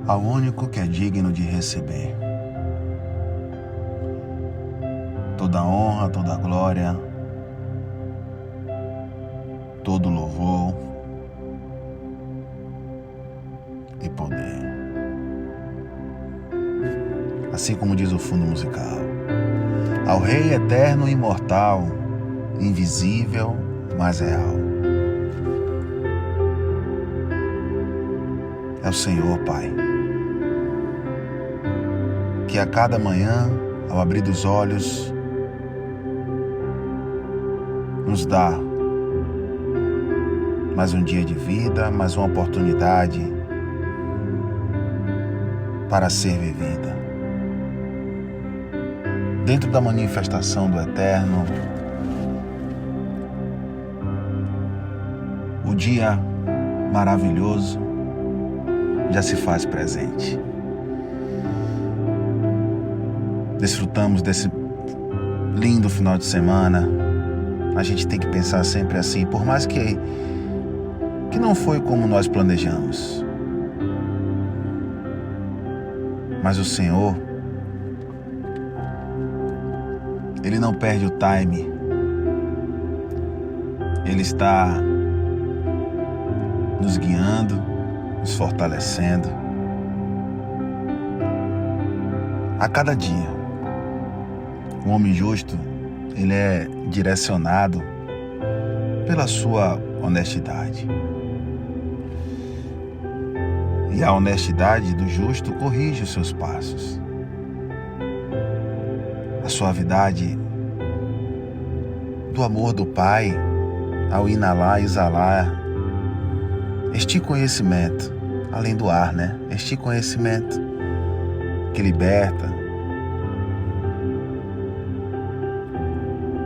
ao único que é digno de receber toda honra, toda glória, todo louvor e poder. Assim como diz o fundo musical, ao Rei eterno e imortal, invisível, mas real. É o Senhor, Pai, que a cada manhã, ao abrir dos olhos, nos dá mais um dia de vida, mais uma oportunidade para ser vivida. Dentro da manifestação do Eterno, o dia maravilhoso já se faz presente. Desfrutamos desse lindo final de semana. A gente tem que pensar sempre assim, por mais que não foi como nós planejamos. Mas o Senhor, Ele não perde o time. Ele está nos guiando, nos fortalecendo. A cada dia, o homem justo, ele é direcionado pela sua honestidade. E a honestidade do justo corrige os seus passos. A suavidade do amor do Pai ao inalar e exalar este conhecimento, além do ar, Este conhecimento que liberta,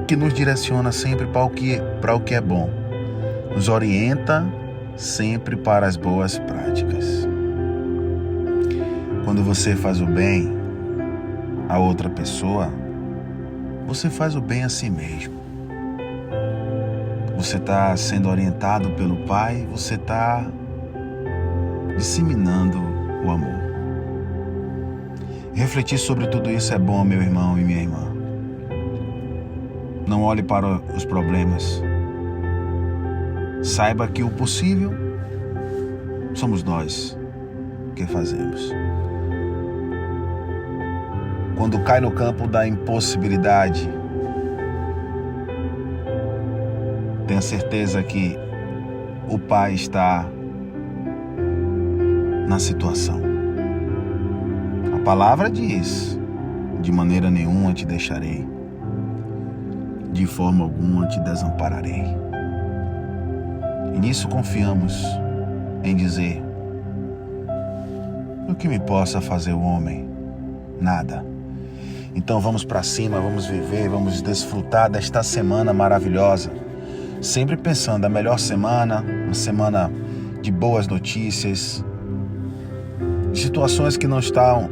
que nos direciona sempre para o que é bom, nos orienta sempre para as boas práticas. Quando você faz o bem a outra pessoa, você faz o bem a si mesmo. Você está sendo orientado pelo Pai, você está disseminando o amor. Refletir sobre tudo isso é bom, meu irmão e minha irmã. Não olhe para os problemas. Saiba que o possível somos nós que fazemos. Quando cai no campo da impossibilidade, tenha certeza que o Pai está na situação. A palavra diz: de maneira nenhuma te deixarei, de forma alguma te desampararei. E nisso confiamos em dizer: o que me possa fazer o homem? Nada. Então vamos para cima, vamos viver, vamos desfrutar desta semana maravilhosa. Sempre pensando a melhor semana, uma semana de boas notícias, de situações que não estão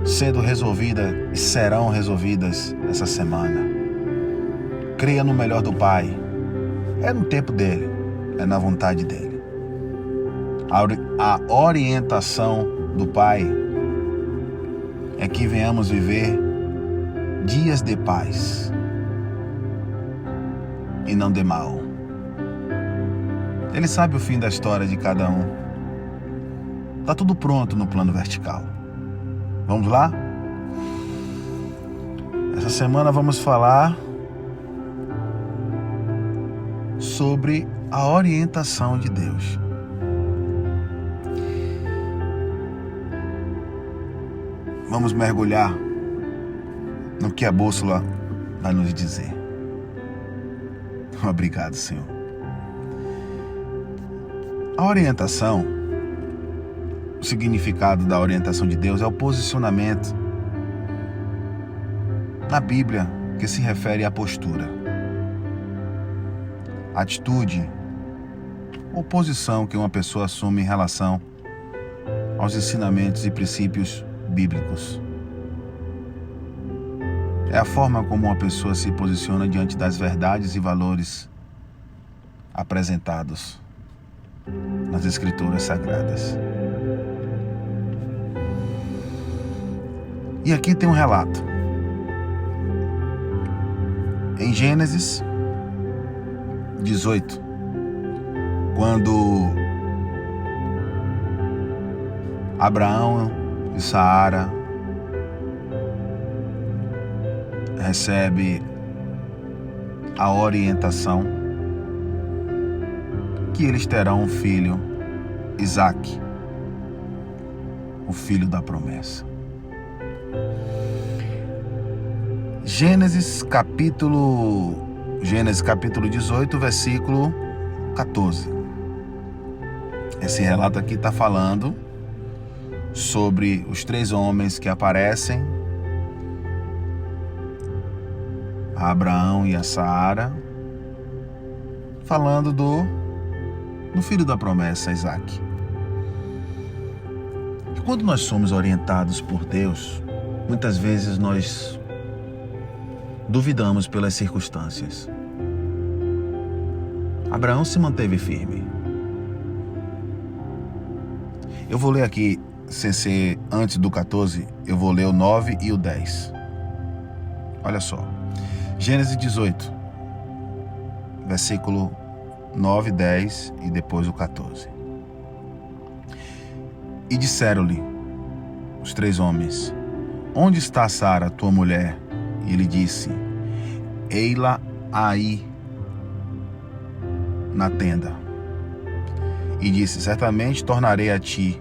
sendo resolvidas e serão resolvidas essa semana. Creia no melhor do Pai. É no tempo dele, é na vontade dele. A orientação do Pai é que venhamos viver dias de paz e não de mal. Ele sabe o fim da história de cada um. Está tudo pronto no plano vertical. Vamos lá? Essa semana vamos falar sobre a orientação de Deus. Vamos mergulhar no que a bússola vai nos dizer. Obrigado, Senhor. A orientação, o significado da orientação de Deus é o posicionamento na Bíblia que se refere à postura, atitude ou posição que uma pessoa assume em relação aos ensinamentos e princípios bíblicos. É a forma como uma pessoa se posiciona diante das verdades e valores apresentados nas Escrituras Sagradas. E aqui tem um relato. Em Gênesis 18, quando Abraão e Sara recebem a orientação que eles terão um filho, Isaque, o filho da promessa. Gênesis capítulo 18, versículo 14. Esse relato aqui está falando sobre os 3 homens que aparecem, a Abraão e a Sara, falando do filho da promessa, Isaque. E quando nós somos orientados por Deus, muitas vezes nós duvidamos pelas circunstâncias. Abraão se manteve firme. Eu vou ler aqui, sem ser antes do 14, eu vou ler o 9 e o 10. Olha só. Gênesis 18, versículo 9, 10 e depois o 14. E disseram-lhe os 3 homens: onde está Sara, tua mulher? E ele disse: ei-la aí na tenda. E disse: certamente tornarei a ti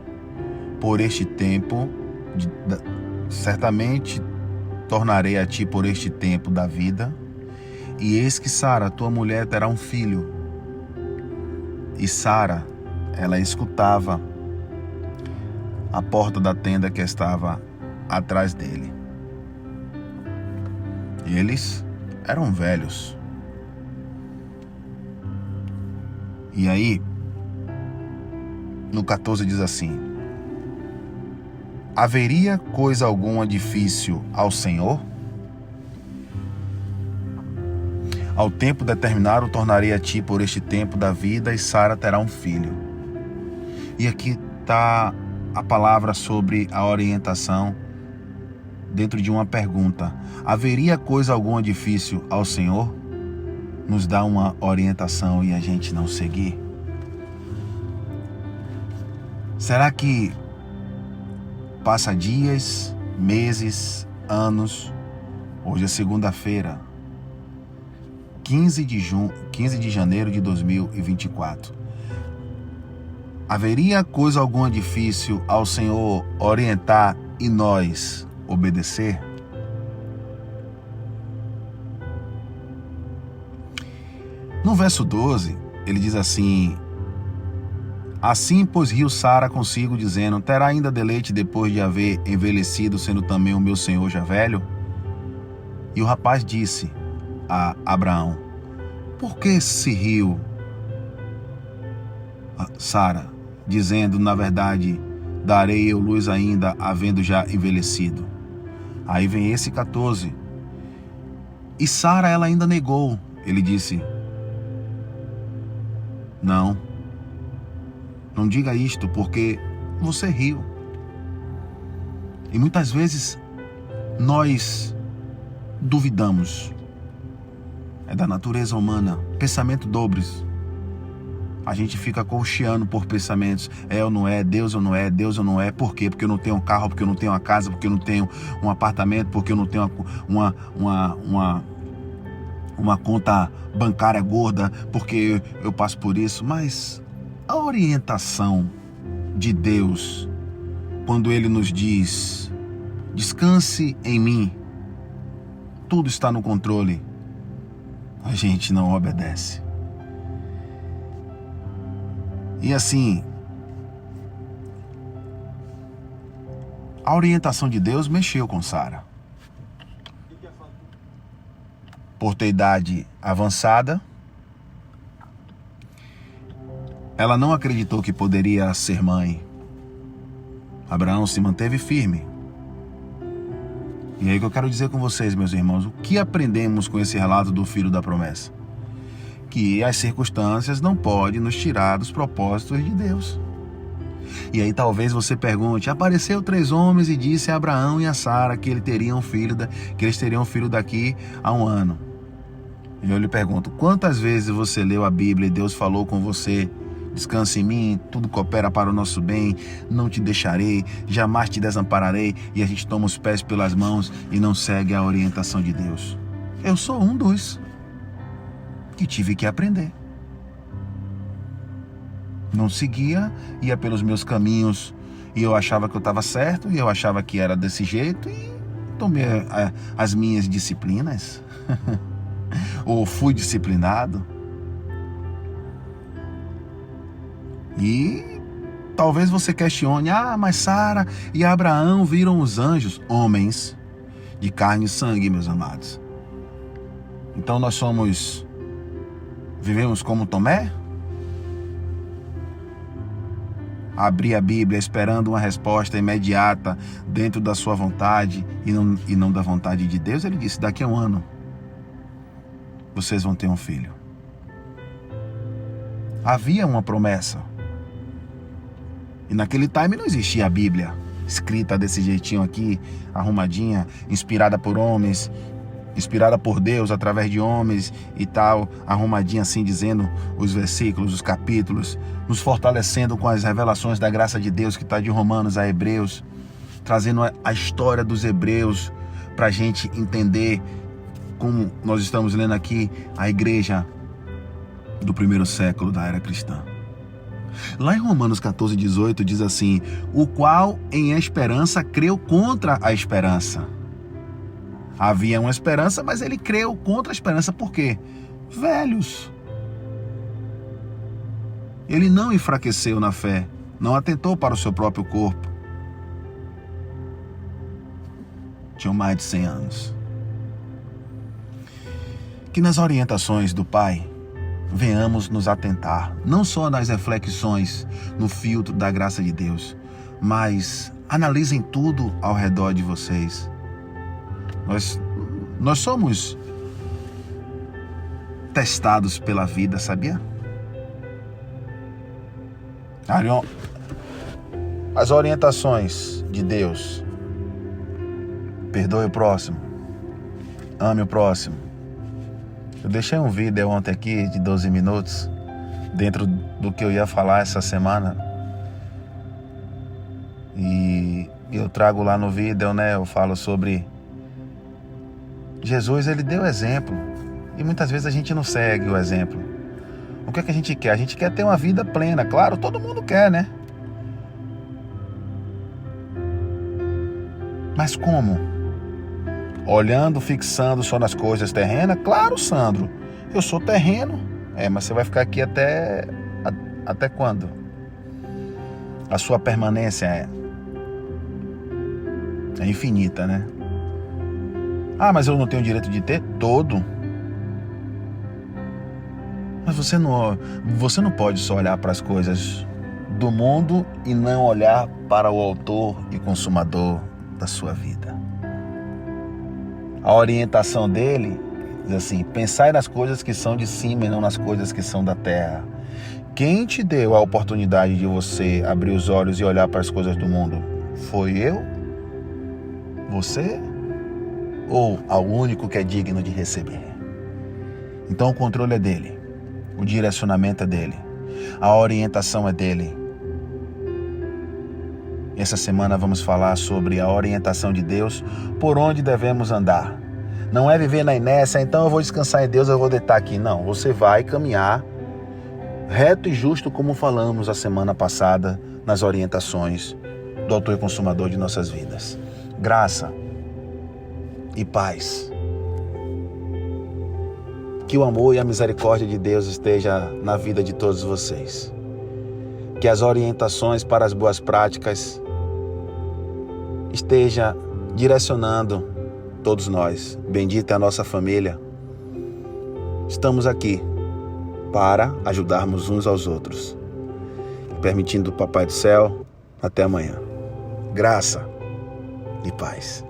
por este tempo, da vida, e eis que Sara, tua mulher, terá um filho. E Sara, ela escutava a porta da tenda que estava atrás dele. Eles eram velhos. E aí, no 14 diz assim: haveria coisa alguma difícil ao Senhor? Ao tempo determinado tornarei a ti por este tempo da vida, e Sara terá um filho. E aqui está a palavra sobre a orientação dentro de uma pergunta. Haveria coisa alguma difícil ao Senhor? Nos dá uma orientação e a gente não seguir? Será que passa dias, meses, anos? Hoje é segunda-feira, 15 de janeiro de 2024. Haveria coisa alguma difícil ao Senhor orientar e nós obedecer? No verso 12, ele diz assim: assim, pois, riu Sara consigo, dizendo: terá ainda deleite depois de haver envelhecido, sendo também o meu senhor já velho? E o rapaz disse a Abraão: por que se riu Sara, dizendo: na verdade, darei eu luz ainda, havendo já envelhecido? Aí vem esse 14. E Sara, ela ainda negou. Ele disse: não diga isto, porque você riu. E muitas vezes nós duvidamos. É da natureza humana, pensamento dobres. A gente fica cocheando por pensamentos. É ou não é, Deus ou não é, Deus ou não é. Por quê? Porque eu não tenho um carro, porque eu não tenho uma casa, porque eu não tenho um apartamento, porque eu não tenho uma conta bancária gorda, porque eu passo por isso. Mas a orientação de Deus, quando Ele nos diz: descanse em mim, tudo está no controle, a gente não obedece. E assim, a orientação de Deus mexeu com Sara. Por ter idade avançada, ela não acreditou que poderia ser mãe. Abraão se manteve firme. E aí que eu quero dizer com vocês, meus irmãos, o que aprendemos com esse relato do filho da promessa? Que as circunstâncias não podem nos tirar dos propósitos de Deus. E aí talvez você pergunte: apareceu 3 homens e disse a Abraão e a Sara que eles teriam um filho daqui a 1 ano. E eu lhe pergunto: quantas vezes você leu a Bíblia e Deus falou com você: descanse em mim, tudo coopera para o nosso bem, não te deixarei, jamais te desampararei, e a gente toma os pés pelas mãos e não segue a orientação de Deus? Eu sou um dos que tive que aprender. Não seguia, ia pelos meus caminhos e eu achava que eu estava certo e eu achava que era desse jeito e tomei as minhas disciplinas ou fui disciplinado. E talvez você questione: mas Sara e Abraão viram os anjos, homens de carne e sangue, meus amados. Então nós vivemos como Tomé? Abrir a Bíblia esperando uma resposta imediata dentro da sua vontade e não da vontade de Deus? Ele disse: daqui a 1 ano vocês vão ter um filho. Havia uma promessa. E naquele time não existia a Bíblia escrita desse jeitinho aqui, arrumadinha, inspirada por homens, inspirada por Deus através de homens e tal, arrumadinha assim, dizendo os versículos, os capítulos, nos fortalecendo com as revelações da graça de Deus que está de Romanos a Hebreus, trazendo a história dos Hebreus para a gente entender como nós estamos lendo aqui a igreja do primeiro século da era cristã. Lá em Romanos 14:18 diz assim: o qual em esperança creu contra a esperança. Havia uma esperança, mas ele creu contra a esperança. Por quê? Velhos. Ele não enfraqueceu na fé, não atentou para o seu próprio corpo. Tinham mais de 100 anos. Que nas orientações do Pai venhamos nos atentar, não só nas reflexões, no filtro da graça de Deus, mas analisem tudo ao redor de vocês. Nós somos testados pela vida, sabia? As orientações de Deus: perdoe o próximo, ame o próximo. Eu deixei um vídeo ontem aqui de 12 minutos, dentro do que eu ia falar essa semana. E eu trago lá no vídeo, eu falo sobre Jesus. Ele deu exemplo. E muitas vezes a gente não segue o exemplo. O que é que a gente quer? A gente quer ter uma vida plena. Claro, todo mundo quer, né? Mas como? Olhando, fixando só nas coisas terrenas? Claro, Sandro, eu sou terreno. Mas você vai ficar aqui até quando? A sua permanência é infinita, né? Mas eu não tenho o direito de ter todo. Mas você não pode só olhar para as coisas do mundo e não olhar para o autor e consumador da sua vida. A orientação dele diz assim: pensai nas coisas que são de cima e não nas coisas que são da terra. Quem te deu a oportunidade de você abrir os olhos e olhar para as coisas do mundo? Foi eu? Você? Ou ao único que é digno de receber? Então o controle é dele, o direcionamento é dele, a orientação é dele. Essa semana vamos falar sobre a orientação de Deus, por onde devemos andar. Não é viver na inércia: então eu vou descansar em Deus, eu vou deitar aqui. Não, você vai caminhar reto e justo, como falamos a semana passada nas orientações do autor e consumador de nossas vidas. Graça e paz. Que o amor e a misericórdia de Deus esteja na vida de todos vocês. Que as orientações para as boas práticas esteja direcionando todos nós. Bendita é a nossa família. Estamos aqui para ajudarmos uns aos outros. Permitindo o Papai do Céu, até amanhã. Graça e paz.